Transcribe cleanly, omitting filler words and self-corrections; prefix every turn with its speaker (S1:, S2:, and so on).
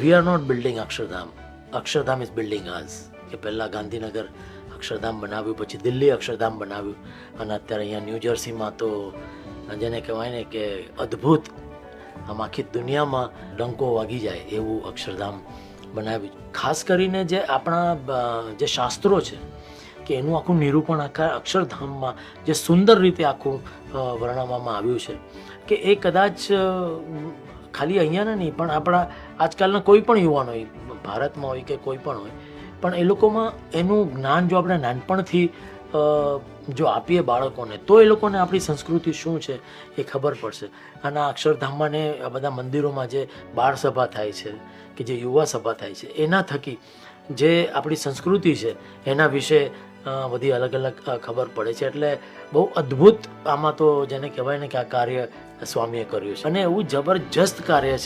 S1: V are not building Akshardham, Akshardham is building us. કે પહેલાં ગાંધીનગર અક્ષરધામ બનાવ્યું, પછી દિલ્હી અક્ષરધામ બનાવ્યું, અને અત્યારે અહીંયા ન્યૂ જર્સીમાં તો જેને કહેવાય ને કે અદ્ભુત, આમ આખી દુનિયામાં ડંકો વાગી જાય એવું અક્ષરધામ બનાવ્યું. ખાસ કરીને જે આપણા જે શાસ્ત્રો છે કે એનું આખું નિરૂપણ આખા અક્ષરધામમાં જે સુંદર રીતે આખું વર્ણવવામાં આવ્યું છે કે એ કદાચ ખાલી અહીંયાના નહીં પણ આપણા આજકાલના કોઈ પણ યુવાન હોય, ભારતમાં હોય કે કોઈ પણ હોય, પણ એ લોકોમાં એનું જ્ઞાન જો આપણે નાનપણથી જો આપીએ બાળકોને તો એ લોકોને આપણી સંસ્કૃતિ શું છે એ ખબર પડશે. અને આ અક્ષરધામમાં ને આ બધા મંદિરોમાં જે બાળ સભા થાય છે કે જે યુવા સભા થાય છે એના થકી જે આપણી સંસ્કૃતિ છે એના વિશે બધી અલગ અલગ ખબર પડે છે. એટલે બહુ અદ્ભુત આમાં તો જેને કહેવાય ને કે આ કાર્ય સ્વામીએ કર્યું છે અને એવું જબરજસ્ત કાર્ય છે.